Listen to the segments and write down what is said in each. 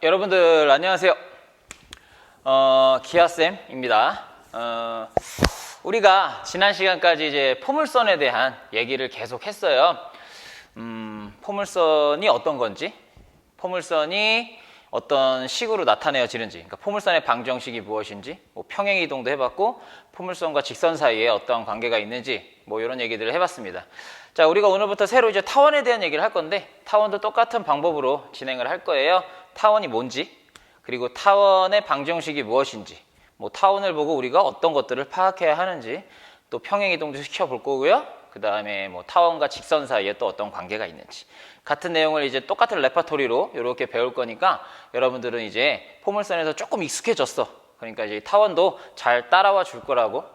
여러분들 안녕하세요. 기아쌤입니다. 우리가 지난 시간까지 이제 포물선에 대한 얘기를 계속 했어요. 포물선이 어떤 건지, 포물선이 어떤 식으로 나타내어지는지, 그러니까 포물선의 방정식이 무엇인지, 뭐 평행이동도 해봤고 포물선과 직선 사이에 어떤 관계가 있는지 뭐 이런 얘기들을 해봤습니다. 자, 우리가 오늘부터 새로 이제 타원에 대한 얘기를 할 건데, 타원도 똑같은 방법으로 진행을 할 거예요. 타원이 뭔지, 그리고 타원의 방정식이 무엇인지, 뭐 타원을 보고 우리가 어떤 것들을 파악해야 하는지, 또 평행이동도 시켜볼 거고요. 그 다음에 뭐 타원과 직선 사이에 또 어떤 관계가 있는지, 같은 내용을 이제 똑같은 레퍼토리로 이렇게 배울 거니까 여러분들은 이제 포물선에서 조금 익숙해졌어. 그러니까 이제 타원도 잘 따라와 줄 거라고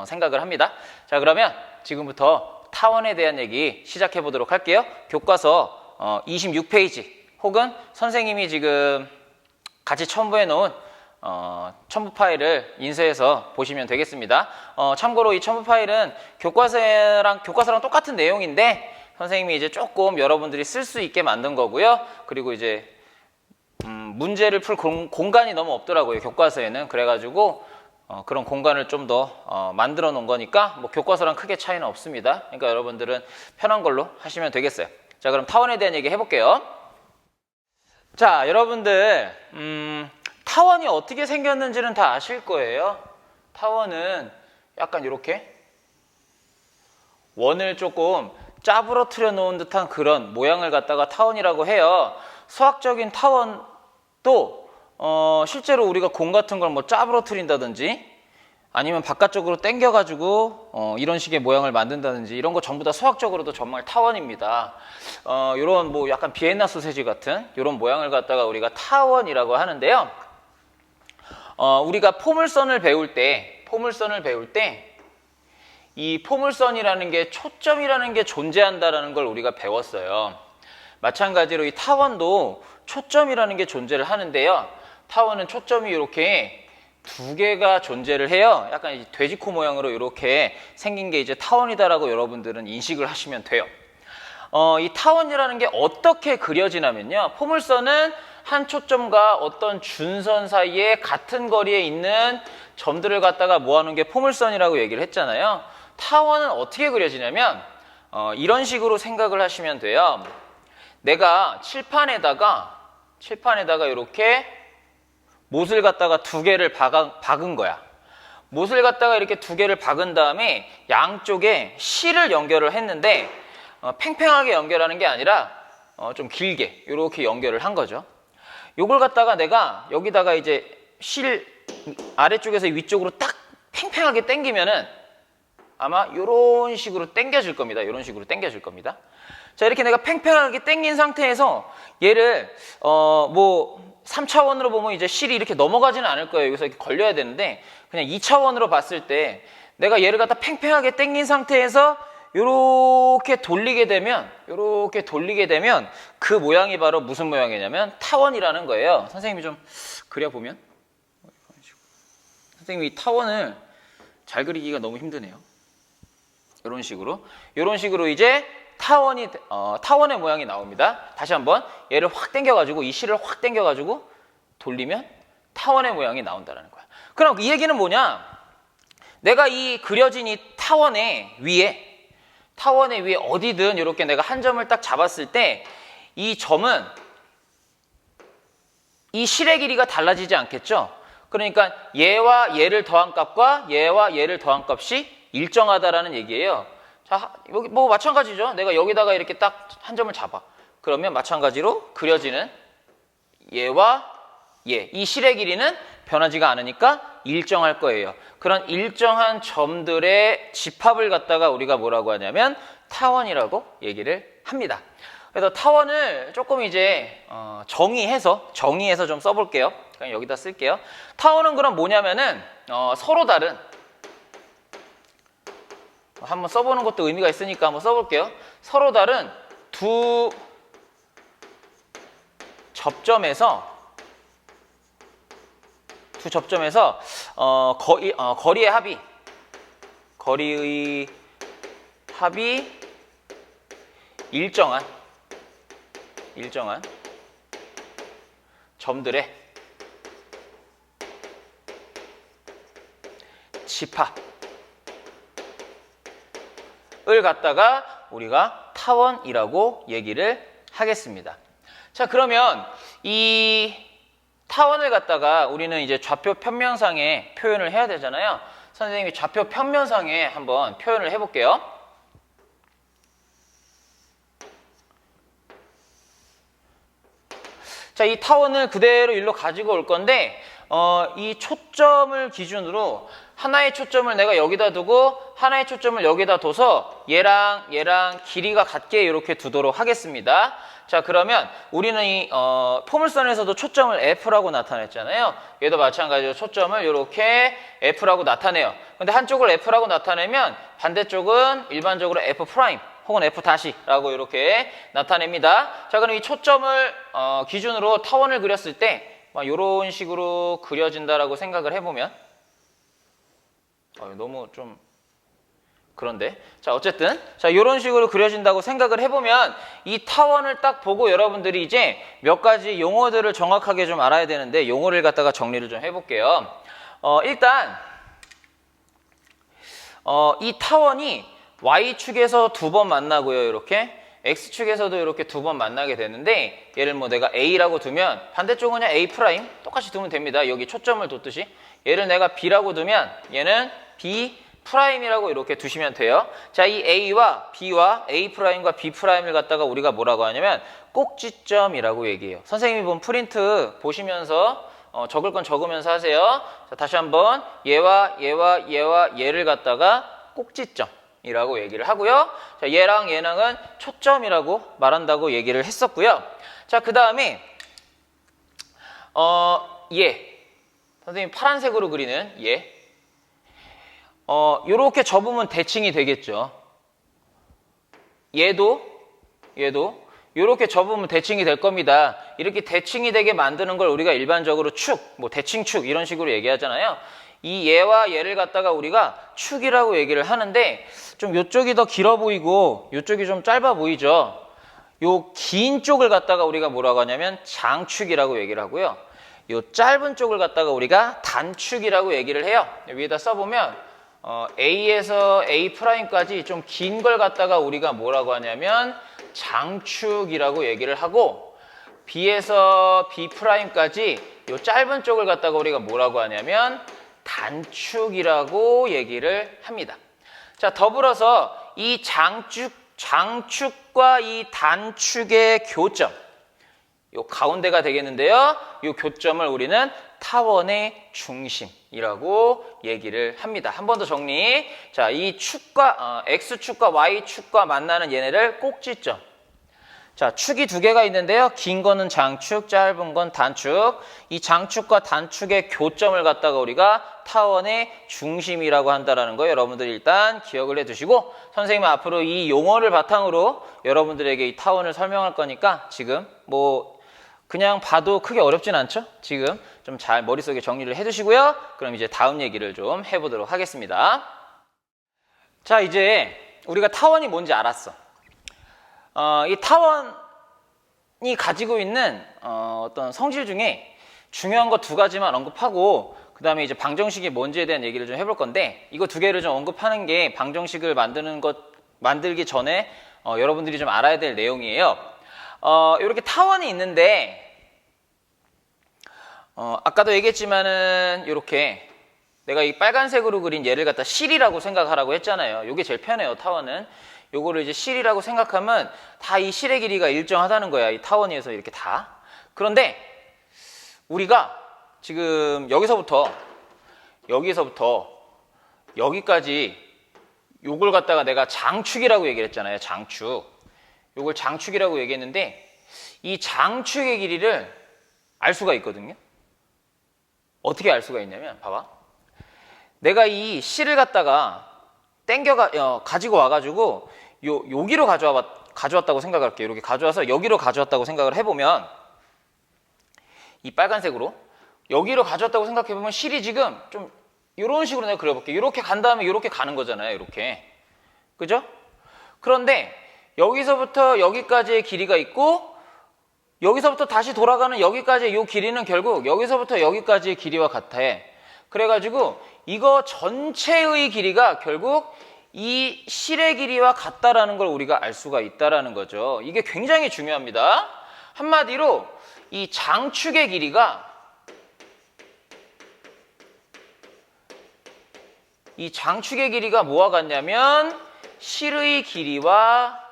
생각을 합니다. 자, 그러면 지금부터 타원에 대한 얘기 시작해 보도록 할게요. 교과서 26페이지 혹은 선생님이 지금 같이 첨부해 놓은 첨부 파일을 인쇄해서 보시면 되겠습니다. 참고로 이 첨부 파일은 교과서랑 똑같은 내용인데 선생님이 이제 조금 여러분들이 쓸 수 있게 만든 거고요. 그리고 이제 문제를 풀 공간이 너무 없더라고요, 교과서에는. 그래가지고 그런 공간을 좀 더 만들어 놓은 거니까 뭐 교과서랑 크게 차이는 없습니다. 그러니까 여러분들은 편한 걸로 하시면 되겠어요. 자, 그럼 타원에 대한 얘기 해볼게요. 자, 여러분들 타원이 어떻게 생겼는지는 다 아실 거예요. 타원은 약간 이렇게 원을 조금 짜부러뜨려 놓은 듯한 그런 모양을 갖다가 타원이라고 해요. 수학적인 타원도 실제로 우리가 공 같은 걸 뭐 짜부러뜨린다든지 아니면 바깥쪽으로 당겨가지고 이런 식의 모양을 만든다든지 이런 거 전부 다 수학적으로도 정말 타원입니다. 이런 뭐 약간 비엔나 소세지 같은 이런 모양을 갖다가 우리가 타원이라고 하는데요. 우리가 포물선을 배울 때 이 포물선이라는 게 초점이라는 게 존재한다라는 걸 우리가 배웠어요. 마찬가지로 이 타원도 초점이라는 게 존재를 하는데요. 타원은 초점이 이렇게 두 개가 존재를 해요. 약간 돼지코 모양으로 이렇게 생긴 게 이제 타원이다라고 여러분들은 인식을 하시면 돼요. 이 타원이라는 게 어떻게 그려지냐면요. 포물선은 한 초점과 어떤 준선 사이에 같은 거리에 있는 점들을 갖다가 모아놓은 게 포물선이라고 얘기를 했잖아요. 타원은 어떻게 그려지냐면 이런 식으로 생각을 하시면 돼요. 내가 칠판에다가 이렇게 못을 갖다가 두 개를 박은 거야. 못을 갖다가 이렇게 두 개를 박은 다음에 양쪽에 실을 연결을 했는데 팽팽하게 연결하는 게 아니라 좀 길게 이렇게 연결을 한 거죠. 요걸 갖다가 내가 여기다가 이제 실 아래쪽에서 위쪽으로 딱 팽팽하게 당기면은 아마 이런 식으로 당겨질 겁니다. 이런 식으로 당겨질 겁니다. 자, 이렇게 내가 팽팽하게 당긴 상태에서 얘를 뭐 3차원으로 보면 이제 실이 이렇게 넘어가지는 않을 거예요. 여기서 이렇게 걸려야 되는데 그냥 2차원으로 봤을 때 내가 얘를 갖다 팽팽하게 당긴 상태에서 이렇게 돌리게 되면 그 모양이 바로 무슨 모양이냐면 타원이라는 거예요. 선생님이 좀 그려보면 선생님이 타원을 잘 그리기가 너무 힘드네요. 이런 식으로 이제 타원의 모양이 나옵니다. 다시 한번 얘를 확 당겨가지고 이 실을 확 당겨가지고 돌리면 타원의 모양이 나온다는 거야. 그럼 이 얘기는 뭐냐? 내가 이 그려진 이 타원의 위에 어디든 이렇게 내가 한 점을 딱 잡았을 때 이 점은 이 실의 길이가 달라지지 않겠죠? 그러니까 얘와 얘를 더한 값과 얘와 얘를 더한 값이 일정하다라는 얘기예요. 자, 여기 뭐 마찬가지죠. 내가 여기다가 이렇게 딱 한 점을 잡아. 그러면 마찬가지로 그려지는 얘와 얘, 이 실의 길이는 변하지가 않으니까 일정할 거예요. 그런 일정한 점들의 집합을 갖다가 우리가 뭐라고 하냐면 타원이라고 얘기를 합니다. 그래서 타원을 조금 이제 정의해서 좀 써볼게요. 그냥 여기다 쓸게요. 타원은 그럼 뭐냐면은 서로 다른, 한번 써보는 것도 의미가 있으니까 한번 써볼게요. 서로 다른 두 접점에서 거리의 합이 일정한 점들의 집합을 갖다가 우리가 타원이라고 얘기를 하겠습니다. 자, 그러면 이 타원을 갖다가 우리는 이제 좌표 평면상에 표현을 해야 되잖아요. 선생님이 좌표 평면상에 한번 표현을 해볼게요. 자, 이 타원을 그대로 일로 가지고 올 건데 이 초점을 기준으로 하나의 초점을 내가 여기다 두고 하나의 초점을 여기다 둬서 얘랑 길이가 같게 이렇게 두도록 하겠습니다. 자, 그러면 우리는 이 포물선에서도 초점을 F라고 나타냈잖아요. 얘도 마찬가지로 초점을 이렇게 F라고 나타내요. 근데 한쪽을 F라고 나타내면 반대쪽은 일반적으로 F' 혹은 F'라고 이렇게 나타냅니다. 자, 그럼 이 초점을 기준으로 타원을 그렸을 때 이런 식으로 그려진다라고 생각을 해보면 너무 좀 그런데 자, 어쨌든 자, 이런 식으로 그려진다고 생각을 해보면 이 타원을 딱 보고 여러분들이 이제 몇 가지 용어들을 정확하게 좀 알아야 되는데 용어를 갖다가 정리를 좀 해볼게요. 일단 이 타원이 Y축에서 두 번 만나고요. 이렇게 X축에서도 이렇게 두 번 만나게 되는데 얘를 뭐 내가 A라고 두면 반대쪽은 그냥 A' 똑같이 두면 됩니다. 여기 초점을 뒀듯이 얘를 내가 B라고 두면 얘는 B' 이라고 이렇게 두시면 돼요. 자, 이 A와 B와 A'과 B'을 갖다가 우리가 뭐라고 하냐면 꼭지점이라고 얘기해요. 선생님이 본 프린트 보시면서 적을 건 적으면서 하세요. 자, 다시 한번 얘와 얘를 갖다가 꼭지점이라고 얘기를 하고요. 자, 얘랑은 초점이라고 말한다고 얘기를 했었고요. 자, 그 다음에 얘 선생님 파란색으로 그리는 얘 요렇게 접으면 대칭이 되겠죠. 얘도 요렇게 접으면 대칭이 될 겁니다. 이렇게 대칭이 되게 만드는 걸 우리가 일반적으로 축, 뭐 대칭축 이런 식으로 얘기하잖아요. 이 얘와 얘를 갖다가 우리가 축이라고 얘기를 하는데 좀 요쪽이 더 길어 보이고 요쪽이 좀 짧아 보이죠. 요 긴 쪽을 갖다가 우리가 뭐라고 하냐면 장축이라고 얘기를 하고요. 요 짧은 쪽을 갖다가 우리가 단축이라고 얘기를 해요. 위에다 써보면 A에서 A'까지 좀 긴 걸 갖다가 우리가 뭐라고 하냐면 장축이라고 얘기를 하고 B에서 B'까지 요 짧은 쪽을 갖다가 우리가 뭐라고 하냐면 단축이라고 얘기를 합니다. 자, 더불어서 이 장축과 이 단축의 교점 요 가운데가 되겠는데요. 요 교점을 우리는 타원의 중심이라고 얘기를 합니다. 한 번 더 정리. 자, 이 축과 X축과 Y축과 만나는 얘네를 꼭지점. 자, 축이 두 개가 있는데요. 긴 거는 장축, 짧은 건 단축. 이 장축과 단축의 교점을 갖다가 우리가 타원의 중심이라고 한다라는 거 여러분들이 일단 기억을 해두시고 선생님은 앞으로 이 용어를 바탕으로 여러분들에게 이 타원을 설명할 거니까 지금 뭐 그냥 봐도 크게 어렵진 않죠? 지금 좀 잘 머릿속에 정리를 해두시고요. 그럼 이제 다음 얘기를 좀 해보도록 하겠습니다. 자, 이제 우리가 타원이 뭔지 알았어. 이 타원이 가지고 있는 어떤 성질 중에 중요한 거 두 가지만 언급하고 그 다음에 이제 방정식이 뭔지에 대한 얘기를 좀 해볼 건데 이거 두 개를 좀 언급하는 게 방정식을 만들기 전에 여러분들이 좀 알아야 될 내용이에요. 이렇게 타원이 있는데 아까도 얘기했지만은 이렇게 내가 이 빨간색으로 그린 얘를 갖다 실이라고 생각하라고 했잖아요. 이게 제일 편해요. 타원은 요거를 이제 실이라고 생각하면 다 이 실의 길이가 일정하다는 거야. 이 타원에서 이렇게 다. 그런데 우리가 지금 여기서부터 여기까지 요걸 갖다가 내가 장축이라고 얘기를 했잖아요. 장축. 요걸 장축이라고 얘기했는데 이 장축의 길이를 알 수가 있거든요. 어떻게 알 수가 있냐면 봐봐. 내가 이 실을 갖다가 가지고 와가지고 여기로 가져왔다고 생각할게요. 이렇게 가져와서 여기로 가져왔다고 생각을 해보면 이 빨간색으로 여기로 가져왔다고 생각해보면 실이 지금 좀 이런 식으로 내가 그려볼게요. 이렇게 간 다음에 이렇게 가는 거잖아요. 이렇게. 그죠? 그런데 여기서부터 여기까지의 길이가 있고 여기서부터 다시 돌아가는 여기까지의 이 길이는 결국 여기서부터 여기까지의 길이와 같아. 그래가지고 이거 전체의 길이가 결국 이 실의 길이와 같다라는 걸 우리가 알 수가 있다라는 거죠. 이게 굉장히 중요합니다. 한마디로 이 장축의 길이가 뭐와 같냐면 실의 길이와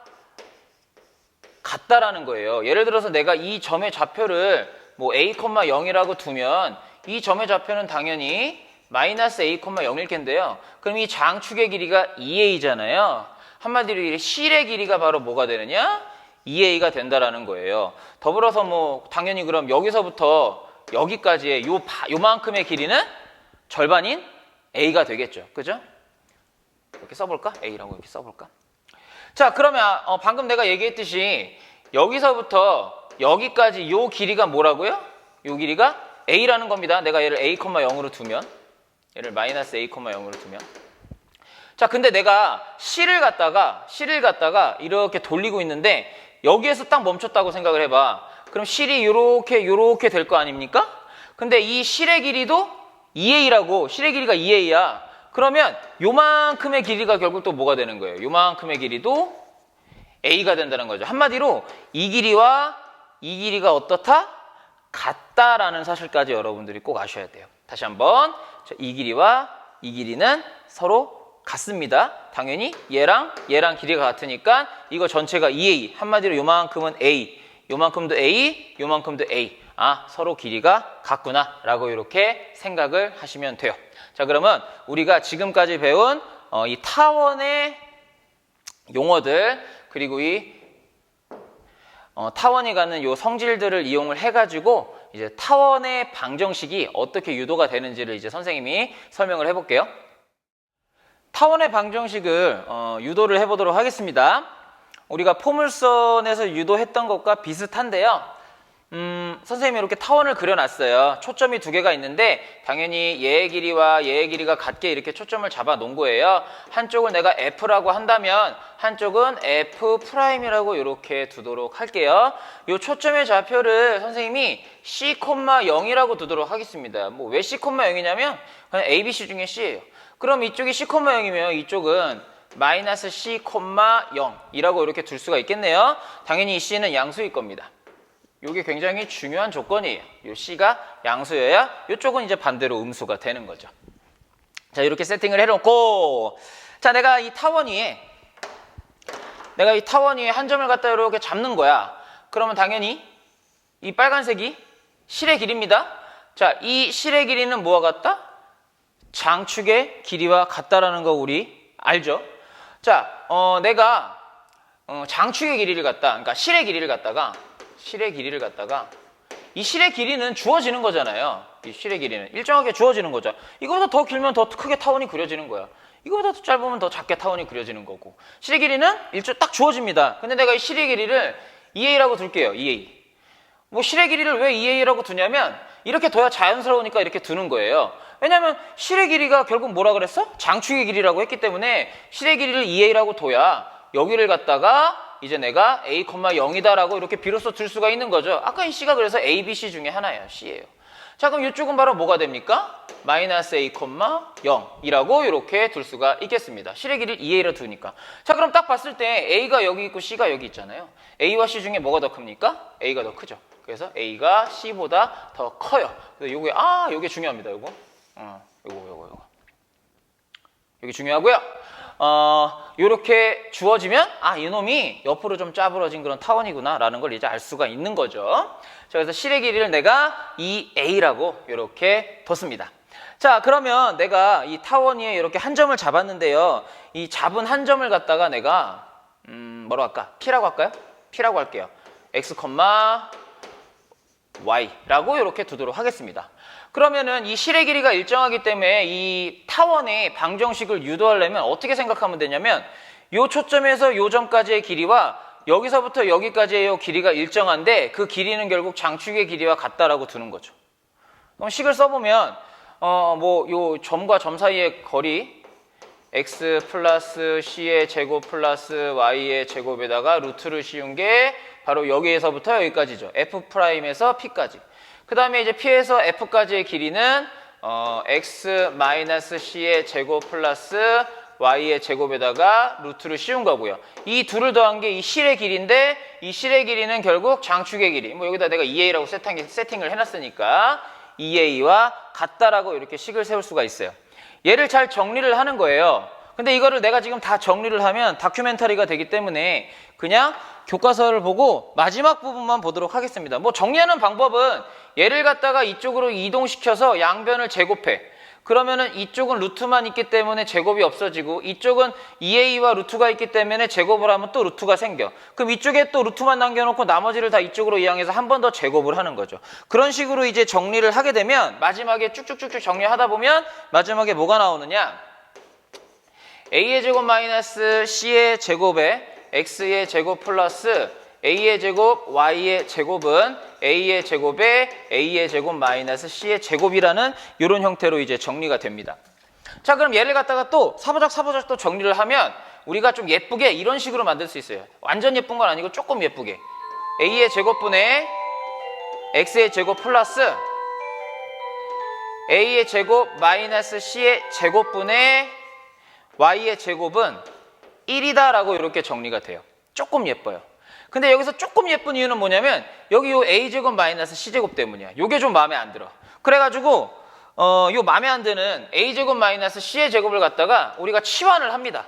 같다라는 거예요. 예를 들어서 내가 이 점의 좌표를 뭐 a,0이라고 두면 이 점의 좌표는 당연히 마이너스 a,0일 텐데요. 그럼 이 장축의 길이가 2a잖아요. 한마디로 이 실의 길이가 바로 뭐가 되느냐? 2a가 된다라는 거예요. 더불어서 뭐 당연히 그럼 여기서부터 여기까지의 요만큼의 길이는 절반인 a가 되겠죠. 그죠? 이렇게 써볼까? a라고 이렇게 써볼까? 자, 그러면 방금 내가 얘기했듯이 여기서부터 여기까지 요 길이가 뭐라고요? 요 길이가 a라는 겁니다. 내가 얘를 a,0으로 두면, 얘를 마이너스 a,0으로 두면. 자, 근데 내가 C를 갖다가 이렇게 돌리고 있는데 여기에서 딱 멈췄다고 생각을 해봐. 그럼 실이 요렇게 될 거 아닙니까? 근데 이 실의 길이도 2a라고, 실의 길이가 2a야. 그러면 요만큼의 길이가 결국 또 뭐가 되는 거예요? 요만큼의 길이도 a가 된다는 거죠. 한마디로 이 길이와 이 길이가 어떻다? 같다라는 사실까지 여러분들이 꼭 아셔야 돼요. 다시 한번, 이 길이와 이 길이는 서로 같습니다. 당연히 얘랑 길이가 같으니까 이거 전체가 2a, 한마디로 요만큼은 a, 요만큼도 a, 요만큼도 a. 아, 서로 길이가 같구나 라고 이렇게 생각을 하시면 돼요. 자, 그러면 우리가 지금까지 배운 이 타원의 용어들, 그리고 이 타원이 갖는 요 성질들을 이용을 해가지고 이제 타원의 방정식이 어떻게 유도가 되는지를 이제 선생님이 설명을 해볼게요. 타원의 방정식을 유도를 해보도록 하겠습니다. 우리가 포물선에서 유도했던 것과 비슷한데요. 선생님이 이렇게 타원을 그려놨어요. 초점이 두 개가 있는데 당연히 얘의 길이와 얘의 길이가 같게 이렇게 초점을 잡아 놓은 거예요. 한쪽을 내가 F라고 한다면 한쪽은 F'이라고 이렇게 두도록 할게요. 이 초점의 좌표를 선생님이 C,0이라고 두도록 하겠습니다. 뭐 왜 C,0이냐면 그냥 ABC 중에 C예요. 그럼 이쪽이 C,0이면 이쪽은 마이너스 C,0이라고 이렇게 둘 수가 있겠네요. 당연히 이 C는 양수일 겁니다. 이게 굉장히 중요한 조건이에요. 이 C가 양수여야 이쪽은 이제 반대로 음수가 되는 거죠. 자, 이렇게 세팅을 해놓고, 자, 내가 이 타원 위에 한 점을 갖다 이렇게 잡는 거야. 그러면 당연히 이 빨간색이 실의 길이입니다. 자, 이 실의 길이는 뭐와 같다? 장축의 길이와 같다라는 거 우리 알죠? 자, 내가 장축의 길이를 갖다, 그러니까 실의 길이를 갖다가 이 실의 길이는 주어지는 거잖아요. 이 실의 길이는 일정하게 주어지는 거죠. 이거보다 더 길면 더 크게 타원이 그려지는 거야. 이거보다 더 짧으면 더 작게 타원이 그려지는 거고. 실의 길이는 딱 주어집니다. 근데 내가 이 실의 길이를 2a라고 둘게요. 2a. 뭐 실의 길이를 왜 2a라고 두냐면 이렇게 둬야 자연스러우니까 이렇게 두는 거예요. 왜냐면 실의 길이가 결국 뭐라 그랬어? 장축의 길이라고 했기 때문에 실의 길이를 2a라고 둬야 여기를 갖다가 이제 내가 a,0이다라고 이렇게 비로소 둘 수가 있는 거죠. 아까 이 C가 그래서 A, B, C 중에 하나예요. C예요. 자, 그럼 이쪽은 바로 뭐가 됩니까? 마이너스 a,0이라고 이렇게 둘 수가 있겠습니다. 실의 길이를 2a로 두니까. 자, 그럼 딱 봤을 때 A가 여기 있고 C가 여기 있잖아요. A와 C 중에 뭐가 더 큽니까? A가 더 크죠. 그래서 A가 C보다 더 커요. 그래서 요게 중요합니다. 요거. 요게 중요하고요. 요렇게 주어지면 이놈이 옆으로 좀 짜부러진 그런 타원이구나 라는 걸 이제 알 수가 있는 거죠. 자, 그래서 실의 길이를 내가 2a라고 이렇게 뒀습니다. 자, 그러면 내가 이 타원 위에 이렇게 한 점을 잡았는데요. 이 잡은 한 점을 갖다가 내가 뭐로 할까? P라고 할까요? P라고 할게요. x, y라고 이렇게 두도록 하겠습니다. 그러면은 이 실의 길이가 일정하기 때문에 이 타원의 방정식을 유도하려면 어떻게 생각하면 되냐면 요 초점에서 요 점까지의 길이와 여기서부터 여기까지의 길이가 일정한데 그 길이는 결국 장축의 길이와 같다라고 두는 거죠. 그럼 식을 써보면 뭐 요 점과 점 사이의 거리 x 플러스 c의 제곱 플러스 y의 제곱에다가 루트를 씌운 게 바로 여기에서부터 여기까지죠. f'에서 p까지. 그 다음에 이제 p에서 f까지의 길이는 x 마이너스 c의 제곱 플러스 y의 제곱에다가 루트를 씌운 거고요. 이 둘을 더한 게 이 실의 길이인데 이 실의 길이는 결국 장축의 길이. 뭐 여기다 내가 2a라고 세팅을 해놨으니까 2a와 같다라고 이렇게 식을 세울 수가 있어요. 얘를 잘 정리를 하는 거예요. 근데 이거를 내가 지금 다 정리를 하면 다큐멘터리가 되기 때문에 그냥 교과서를 보고 마지막 부분만 보도록 하겠습니다. 뭐 정리하는 방법은 얘를 갖다가 이쪽으로 이동시켜서 양변을 제곱해. 그러면은 이쪽은 루트만 있기 때문에 제곱이 없어지고 이쪽은 2a와 루트가 있기 때문에 제곱을 하면 또 루트가 생겨. 그럼 이쪽에 또 루트만 남겨놓고 나머지를 다 이쪽으로 이항해서 한 번 더 제곱을 하는 거죠. 그런 식으로 이제 정리를 하게 되면 마지막에 쭉쭉쭉쭉 정리하다 보면 마지막에 뭐가 나오느냐? a의 제곱 마이너스 c의 제곱에 x의 제곱 플러스 a의 제곱 y의 제곱은 a의 제곱에 a의 제곱 마이너스 c의 제곱이라는 이런 형태로 이제 정리가 됩니다. 자, 그럼 얘를 갖다가 또 사보작 또 정리를 하면 우리가 좀 예쁘게 이런 식으로 만들 수 있어요. 완전 예쁜 건 아니고 조금 예쁘게. a의 제곱분의 x의 제곱 플러스 a의 제곱 마이너스 c의 제곱분의 y의 제곱은 1이다라고 이렇게 정리가 돼요. 조금 예뻐요. 근데 여기서 조금 예쁜 이유는 뭐냐면 여기 요 a제곱 마이너스 c제곱 때문이야. 요게 좀 마음에 안 들어. 그래가지고 요 마음에 안 드는 a제곱 마이너스 c의 제곱을 갖다가 우리가 치환을 합니다.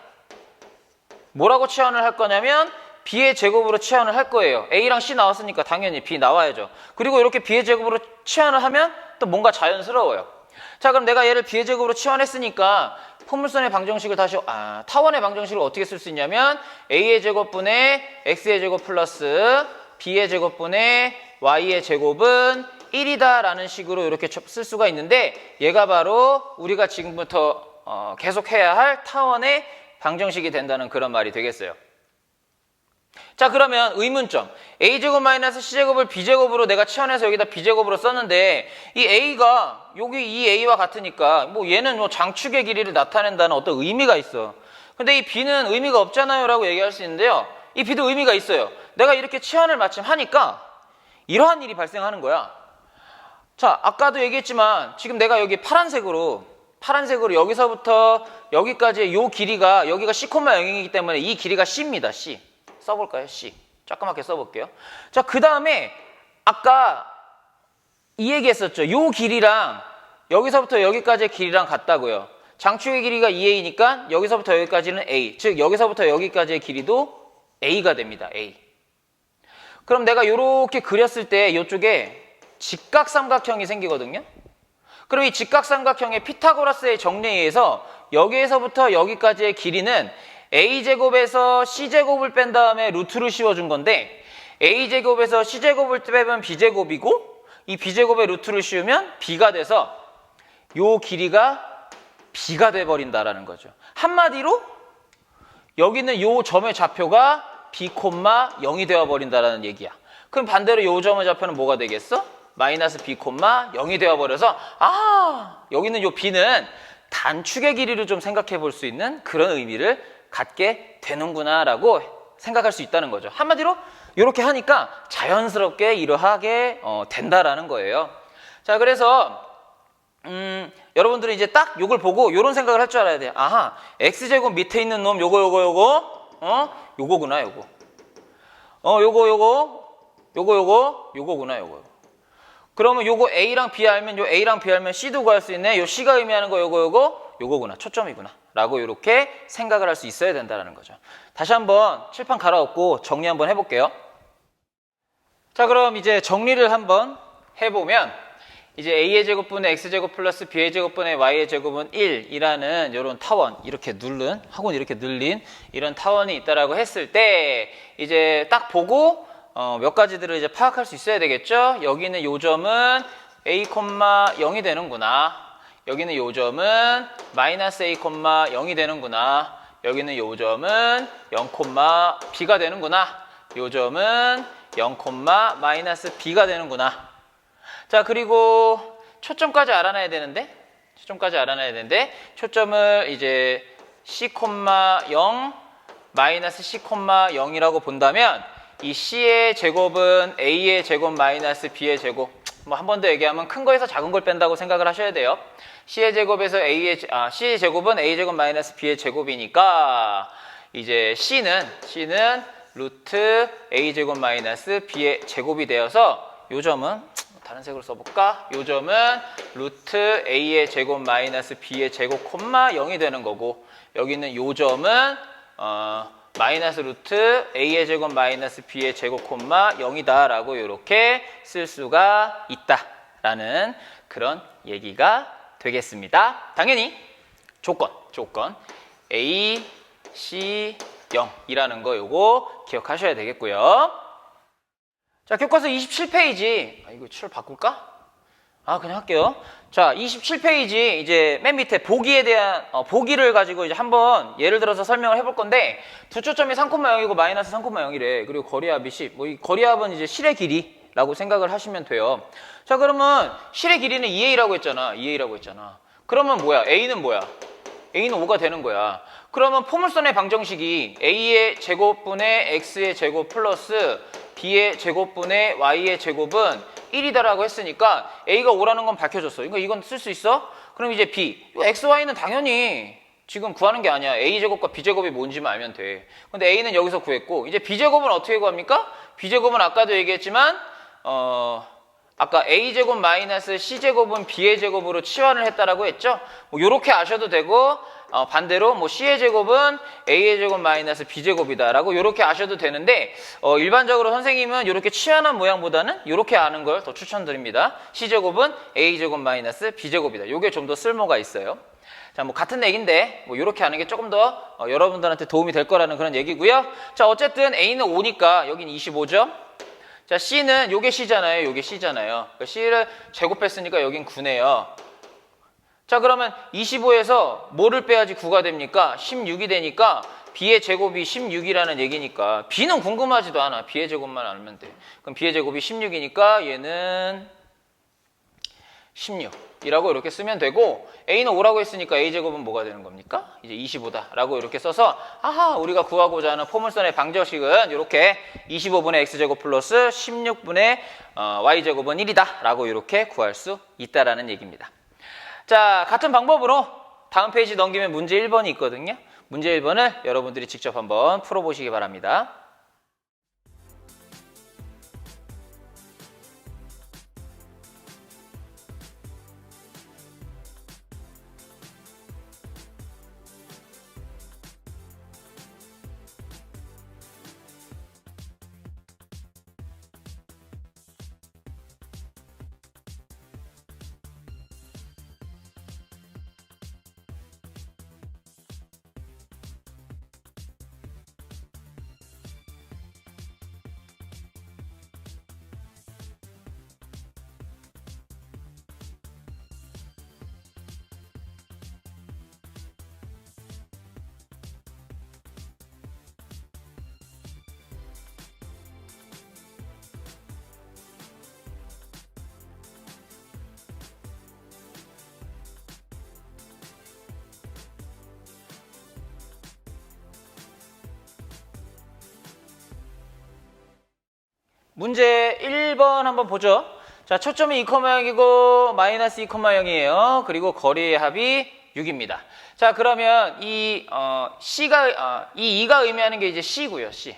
뭐라고 치환을 할 거냐면 b의 제곱으로 치환을 할 거예요. a랑 c 나왔으니까 당연히 b 나와야죠. 그리고 이렇게 b의 제곱으로 치환을 하면 또 뭔가 자연스러워요. 자, 그럼 내가 얘를 b의 제곱으로 치환했으니까 포물선의 방정식을 다시 타원의 방정식을 어떻게 쓸 수 있냐면 a의 제곱분의 x의 제곱 플러스 b의 제곱분의 y의 제곱은 1이다 라는 식으로 이렇게 쓸 수가 있는데 얘가 바로 우리가 지금부터 계속 해야 할 타원의 방정식이 된다는 그런 말이 되겠어요. 자, 그러면 의문점. a제곱 마이너스 c제곱을 b제곱으로 내가 치환해서 여기다 b제곱으로 썼는데 이 a가 여기 이 a와 같으니까 뭐 얘는 뭐 장축의 길이를 나타낸다는 어떤 의미가 있어. 근데 이 b는 의미가 없잖아요 라고 얘기할 수 있는데요. 이 b도 의미가 있어요. 내가 이렇게 치환을 마침 하니까 이러한 일이 발생하는 거야. 자, 아까도 얘기했지만 지금 내가 여기 파란색으로 여기서부터 여기까지의 요 길이가 여기가 c, 0이기 때문에 이 길이가 c입니다. c. 써볼까요? C. 조그맣게 써볼게요. 자, 그 다음에 아까 이 얘기했었죠. 요 길이랑 여기서부터 여기까지의 길이랑 같다고요. 장축의 길이가 2a니까 여기서부터 여기까지는 a. 즉 여기서부터 여기까지의 길이도 a가 됩니다. a. 그럼 내가 요렇게 그렸을 때 이쪽에 직각삼각형이 생기거든요. 그럼 이 직각삼각형의 피타고라스의 정리에 의해서 여기에서부터 여기까지의 길이는 a제곱에서 c제곱을 뺀 다음에 루트를 씌워준 건데 a제곱에서 c제곱을 빼면 b제곱이고 이 b제곱에 루트를 씌우면 b가 돼서 요 길이가 b가 돼버린다라는 거죠. 한마디로 여기는 요 점의 좌표가 b, 0이 되어버린다라는 얘기야. 그럼 반대로 요 점의 좌표는 뭐가 되겠어? 마이너스 b, 0이 되어버려서 여기는 요 b는 단축의 길이를 좀 생각해 볼 수 있는 그런 의미를 갖게 되는구나 라고 생각할 수 있다는 거죠. 한마디로 이렇게 하니까 자연스럽게 이러하게 된다라는 거예요. 자, 그래서 여러분들은 이제 딱 요걸 보고 요런 생각을 할 줄 알아야 돼요. 아하, x제곱 밑에 있는 놈 요거구나 요거. 요거구나 요거. 그러면 요거 a랑 b 알면 요 a랑 b 알면 c도 구할 수 있네. 요 c가 의미하는 거 요거구나. 초점이구나. 라고 이렇게 생각을 할 수 있어야 된다는 거죠. 다시 한번 칠판 갈아엎고 정리 한번 해볼게요. 자, 그럼 이제 정리를 한번 해보면 이제 a의 제곱분의 x제곱 플러스 b의 제곱분의 y의 제곱은 1이라는 이런 타원, 이렇게 늘린 이런 타원이 있다라고 했을 때 이제 딱 보고 몇 가지들을 이제 파악할 수 있어야 되겠죠. 여기는 요 점은 a, 0이 되는구나. 여기는 요 점은 마이너스 a, 0이 되는구나. 여기는 요 점은 0, b가 되는구나. 요 점은 0, 마이너스 b가 되는구나. 자, 그리고 초점까지 알아놔야 되는데 초점을 이제 C, 0 마이너스 C, 0이라고 본다면 이 C의 제곱은 A의 제곱 마이너스 B의 제곱, 뭐 한 번 더 얘기하면 큰 거에서 작은 걸 뺀다고 생각을 하셔야 돼요. C의 제곱에서 C의 제곱은 A 제곱 마이너스 B의 제곱이니까 이제 C는 루트 A 제곱 마이너스 B의 제곱이 되어서 요 점은 다른 색으로 써볼까? 요 점은 루트 A의 제곱 마이너스 B의 제곱 0이 되는 거고, 여기 있는 요 점은 마이너스 루트 A의 제곱 마이너스 B의 제곱 0이다 라고 이렇게 쓸 수가 있다라는 그런 얘기가 되겠습니다. 당연히 조건 A, C, 0이라는 거 요거 기억하셔야 되겠고요. 자, 교과서 27페이지. 이거 출 바꿀까? 그냥 할게요. 자, 27페이지 이제 맨 밑에 보기에 대한 보기를 가지고 이제 한번 예를 들어서 설명을 해볼 건데, 두 초점이 3,0이고 마이너스 3,0이래. 그리고 거리합이 10. 뭐 이 거리합은 이제 실의 길이라고 생각을 하시면 돼요. 자, 그러면 실의 길이는 2A라고 했잖아. 2A라고 했잖아. 그러면 뭐야? A는 뭐야? A는 5가 되는 거야. 그러면 포물선의 방정식이 A의 제곱분의 X의 제곱 플러스 B의 제곱분의 Y의 제곱은 1이다라고 했으니까 A가 5라는 건 밝혀졌어. 그러니까 이건 쓸 수 있어? 그럼 이제 B, X, Y는 당연히 지금 구하는 게 아니야. A제곱과 B제곱이 뭔지만 알면 돼. 근데 A는 여기서 구했고, 이제 B제곱은 어떻게 구합니까? B제곱은 아까도 얘기했지만 아까 A제곱 마이너스 C제곱은 B의 제곱으로 치환을 했다라고 했죠? 뭐 요렇게 아셔도 되고, 반대로 뭐 C의 제곱은 A의 제곱 마이너스 B제곱이다 라고 요렇게 아셔도 되는데, 일반적으로 선생님은 요렇게 치환한 모양보다는 요렇게 아는 걸 더 추천드립니다. C제곱은 A제곱 마이너스 B제곱이다. 요게 좀 더 쓸모가 있어요. 자, 뭐 같은 얘기인데뭐 요렇게 하는 게 조금 더 여러분들한테 도움이 될 거라는 그런 얘기고요. 자, 어쨌든 A는 5니까 여긴 25죠. 자, C는 요게 C잖아요. 요게 C잖아요. 그러니까 C를 제곱했으니까 여긴 9네요. 자, 그러면 25에서 뭐를 빼야지 9가 됩니까? 16이 되니까 B의 제곱이 16이라는 얘기니까 B는 궁금하지도 않아. B의 제곱만 알면 돼. 그럼 B의 제곱이 16이니까 얘는 16이라고 이렇게 쓰면 되고, A는 5라고 했으니까 A제곱은 뭐가 되는 겁니까? 이제 25다 라고 이렇게 써서, 우리가 구하고자 하는 포물선의 방정식은 이렇게 25분의 X제곱 플러스 16분의 Y제곱은 1이다 라고 이렇게 구할 수 있다라는 얘기입니다. 자, 같은 방법으로 다음 페이지 넘기면 문제 1번이 있거든요. 문제 1번을 여러분들이 직접 한번 풀어보시기 바랍니다. 문제 1번 한번 보죠. 자, 초점이 2,0이고 마이너스 2,0이에요. 그리고 거리의 합이 6입니다. 자, 그러면 이 C가 이 2가 의미하는 게 이제 C고요. C.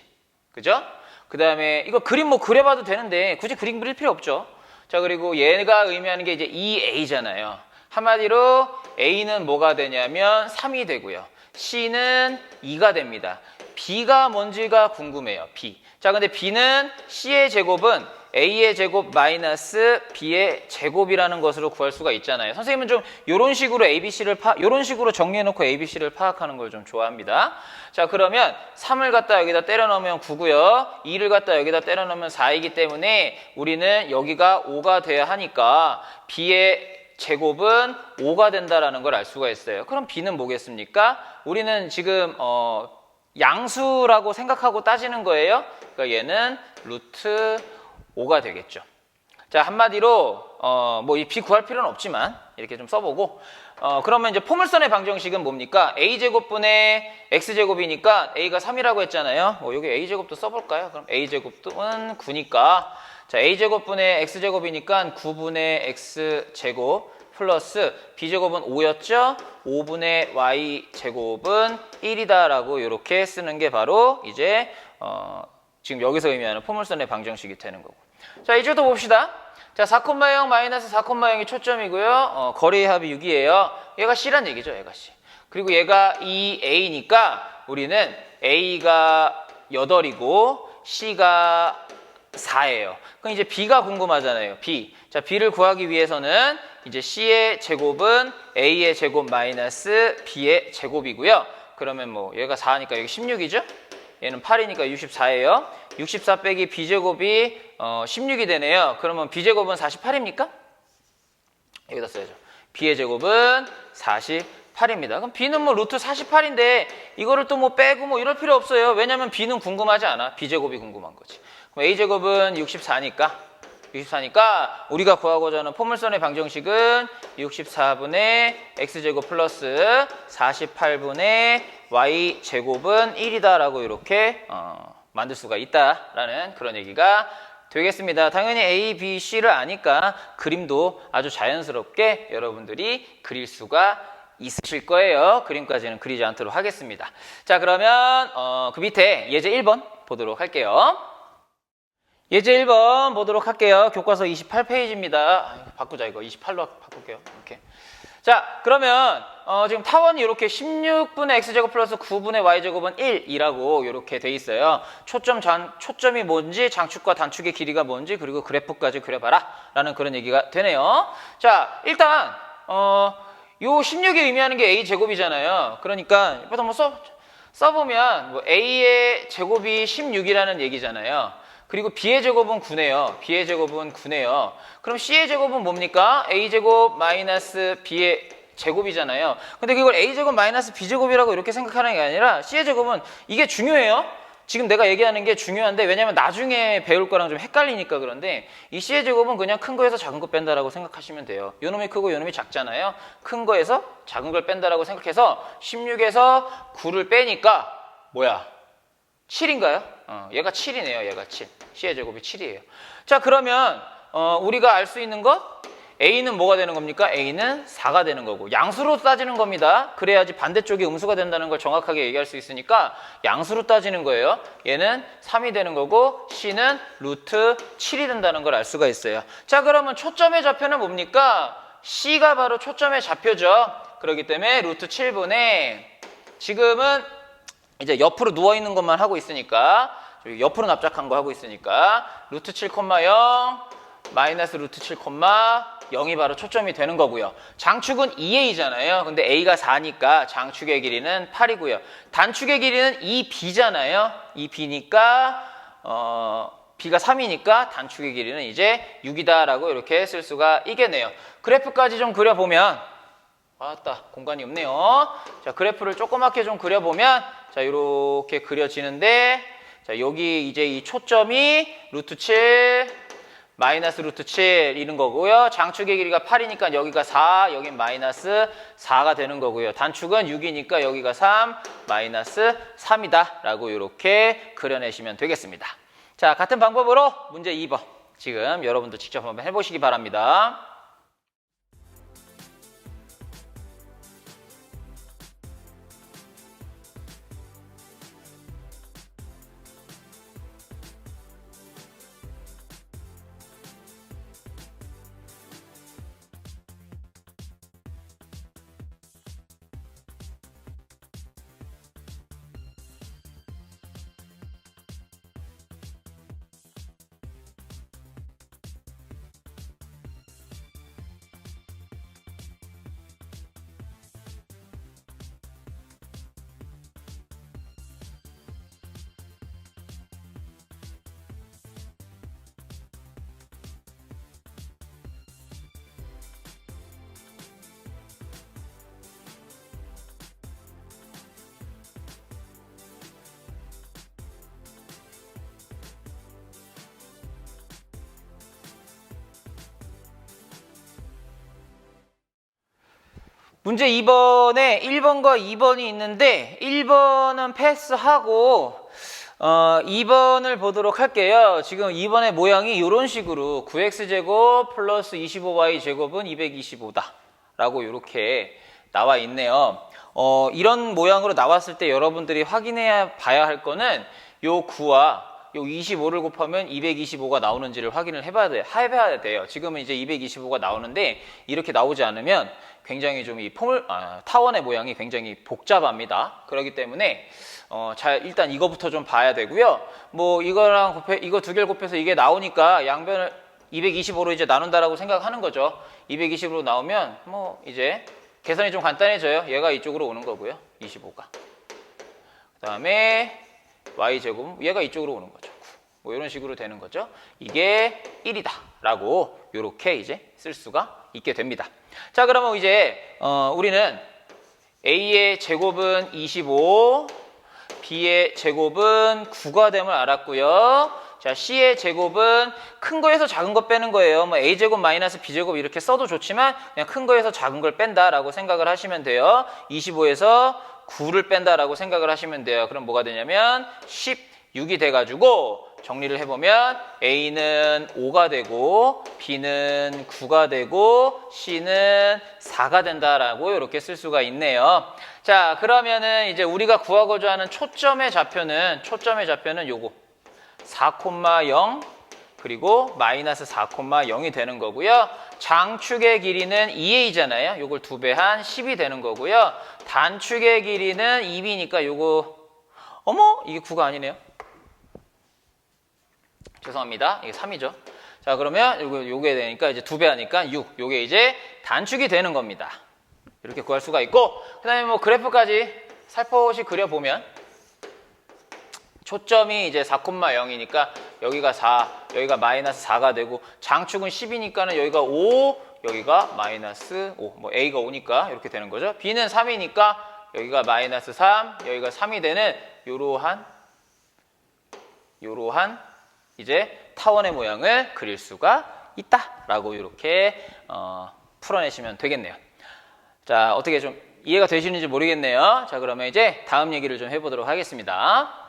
그죠? 그 다음에 이거 그림 뭐 그려봐도 되는데 굳이 그림 그릴 필요 없죠. 자, 그리고 얘가 의미하는 게 이제 2A잖아요. 한마디로 A는 뭐가 되냐면 3이 되고요. C는 2가 됩니다. B가 뭔지가 궁금해요. B. 자, 근데 B는 C의 제곱은 A의 제곱 마이너스 B의 제곱이라는 것으로 구할 수가 있잖아요. 선생님은 좀 이런 식으로 이런 식으로 정리해놓고 ABC를 파악하는 걸 좀 좋아합니다. 자, 그러면 3을 갖다 여기다 때려 넣으면 9고요. 2를 갖다 여기다 때려 넣으면 4이기 때문에 우리는 여기가 5가 돼야 하니까 B의 제곱은 5가 된다라는 걸 알 수가 있어요. 그럼 B는 뭐겠습니까? 우리는 지금 양수라고 생각하고 따지는 거예요. 그러니까 얘는 루트 5가 되겠죠. 자, 한마디로 뭐 이 B 구할 필요는 없지만 이렇게 좀 써보고, 그러면 이제 포물선의 방정식은 뭡니까? a제곱분의 x제곱이니까 a가 3이라고 했잖아요. 여기 a제곱도 써볼까요? 그럼 a제곱은 9니까 자 a제곱분의 x제곱이니까 9분의 x제곱 플러스 b제곱은 5였죠? 5분의 y제곱은 1이다 라고 이렇게 쓰는 게 바로 이제 지금 여기서 의미하는 포물선의 방정식이 되는 거고. 자 이제부터 봅시다. 자 4,0 마이너스 4,0이 초점이고요. 거리의 합이 6이에요. 얘가 C란 얘기죠. 얘가 C. 그리고 얘가 2A니까 우리는 A가 8이고 C가 4예요. 그럼 이제 B가 궁금하잖아요. B. 자 B를 구하기 위해서는 이제 C의 제곱은 A의 제곱 마이너스 B의 제곱이고요. 그러면 뭐 얘가 4니까 여기 16이죠? 얘는 8이니까 64예요. 64 빼기 b제곱이 16이 되네요. 그러면 b제곱은 48입니까? 여기다 써야죠. b의 제곱은 48입니다. 그럼 b는 뭐 루트 48인데 이거를 또 뭐 빼고 뭐 이럴 필요 없어요. 왜냐면 b는 궁금하지 않아. b제곱이 궁금한 거지. 그럼 a제곱은 64니까 우리가 구하고자 하는 포물선의 방정식은 64분의 x제곱 플러스 48분의 y제곱은 1이다 라고 이렇게 만들 수가 있다라는 그런 얘기가 되겠습니다. 당연히 A, B, C를 아니까 그림도 아주 자연스럽게 여러분들이 그릴 수가 있으실 거예요. 그림까지는 그리지 않도록 하겠습니다. 자 그러면 그 밑에 예제 1번 보도록 할게요. 예제 1번 보도록 할게요. 교과서 28페이지입니다. 바꾸자 이거 28로 바꿀게요. 이렇게. 자 그러면 지금 타원이 이렇게 16분의 x제곱 플러스 9분의 y제곱은 1이라고 이렇게 돼 있어요. 초점이 뭔지 장축과 단축의 길이가 뭔지 그리고 그래프까지 그려봐라 라는 그런 얘기가 되네요. 자 일단 요 16이 의미하는 게 a제곱이잖아요. 그러니까 일단 한번 써보면 뭐 a의 제곱이 16이라는 얘기잖아요. 그리고 b의 제곱은 9네요. b의 제곱은 9네요. 그럼 c의 제곱은 뭡니까? a제곱 마이너스 b의 제곱이잖아요. 근데 그걸 a제곱 마이너스 b제곱이라고 이렇게 생각하는 게 아니라 c의 제곱은 이게 중요해요. 지금 내가 얘기하는 게 중요한데 왜냐면 나중에 배울 거랑 좀 헷갈리니까 그런데 이 c의 제곱은 그냥 큰 거에서 작은 거 뺀다라고 생각하시면 돼요. 요놈이 크고 요놈이 작잖아요. 큰 거에서 작은 걸 뺀다라고 생각해서 16에서 9를 빼니까 뭐야? 7인가요? 얘가 7이네요. 얘가 7. C의 제곱이 7이에요. 자 그러면 우리가 알 수 있는 것 A는 뭐가 되는 겁니까? A는 4가 되는 거고 양수로 따지는 겁니다. 그래야지 반대쪽이 음수가 된다는 걸 정확하게 얘기할 수 있으니까 양수로 따지는 거예요. 얘는 3이 되는 거고 C는 루트 7이 된다는 걸 알 수가 있어요. 자 그러면 초점의 좌표는 뭡니까? C가 바로 초점의 좌표죠. 그렇기 때문에 루트 7분의 지금은 이제 옆으로 누워있는 것만 하고 있으니까 옆으로 납작한 거 하고 있으니까 루트 7,0 마이너스 루트 7,0이 바로 초점이 되는 거고요. 장축은 2a잖아요. 근데 a가 4니까 장축의 길이는 8이고요. 단축의 길이는 2b잖아요. 2b니까 b가 3이니까 단축의 길이는 이제 6이다 라고 이렇게 쓸 수가 있겠네요. 그래프까지 좀 그려보면 아따 공간이 없네요. 자 그래프를 조그맣게 좀 그려보면 자 이렇게 그려지는데 자 여기 이제 이 초점이 루트 7 마이너스 루트 7 이런 거고요. 장축의 길이가 8이니까 여기가 4 여긴 마이너스 4가 되는 거고요. 단축은 6이니까 여기가 3 마이너스 3이다 라고 이렇게 그려내시면 되겠습니다. 자 같은 방법으로 문제 2번 지금 여러분도 직접 한번 해보시기 바랍니다. 문제 2번에 1번과 2번이 있는데 1번은 패스하고 2번을 보도록 할게요. 지금 2번의 모양이 이런 식으로 9x제곱 플러스 25y제곱은 225다 라고 이렇게 나와 있네요. 이런 모양으로 나왔을 때 여러분들이 확인해야 봐야 할 거는 요 9와 요 25를 곱하면 225가 나오는지를 확인을 해봐야 돼요. 지금은 이제 225가 나오는데 이렇게 나오지 않으면 굉장히 좀 이 타원의 모양이 굉장히 복잡합니다. 그렇기 때문에 일단 이거부터 좀 봐야 되고요. 뭐 이거 두 개를 곱해서 이게 나오니까 양변을 225로 이제 나눈다라고 생각하는 거죠. 220으로 나오면 뭐 이제 계산이 좀 간단해져요. 얘가 이쪽으로 오는 거고요. 25가. 그다음에 y제곱 얘가 이쪽으로 오는 거죠. 뭐 이런 식으로 되는 거죠. 이게 1이다 라고 이렇게 이제 쓸 수가 있게 됩니다. 자, 그러면 이제 우리는 a의 제곱은 25, b의 제곱은 9가 됨을 알았고요. 자, c의 제곱은 큰 거에서 작은 거 빼는 거예요. 뭐 a제곱 마이너스 b제곱 이렇게 써도 좋지만 그냥 큰 거에서 작은 걸 뺀다라고 생각을 하시면 돼요. 25에서 9를 뺀다라고 생각을 하시면 돼요. 그럼 뭐가 되냐면 16이 돼가지고 정리를 해보면 A는 5가 되고 B는 9가 되고 C는 4가 된다라고 이렇게 쓸 수가 있네요. 자, 그러면은 이제 우리가 구하고자 하는 초점의 좌표는 요거 4,0 그리고 마이너스 4,0이 되는 거고요. 장축의 길이는 2a잖아요. 요걸 2배한 10이 되는 거고요. 단축의 길이는 2b니까 요거 이게 9가 아니네요. 죄송합니다. 이게 3이죠. 자, 그러면 요게 되니까 이제 2배 하니까 6. 요게 이제 단축이 되는 겁니다. 이렇게 구할 수가 있고, 그 다음에 뭐 그래프까지 살포시 그려보면 초점이 이제 4,0이니까 여기가 4, 여기가 마이너스 4가 되고, 장축은 10이니까는 여기가 5, 여기가 마이너스 5. 뭐 A가 5니까 이렇게 되는 거죠. B는 3이니까 여기가 마이너스 3, 여기가 3이 되는 요러한 이제 타원의 모양을 그릴 수가 있다라고 이렇게 풀어내시면 되겠네요. 자, 어떻게 좀 이해가 되시는지 모르겠네요. 자, 그러면 이제 다음 얘기를 좀 해보도록 하겠습니다.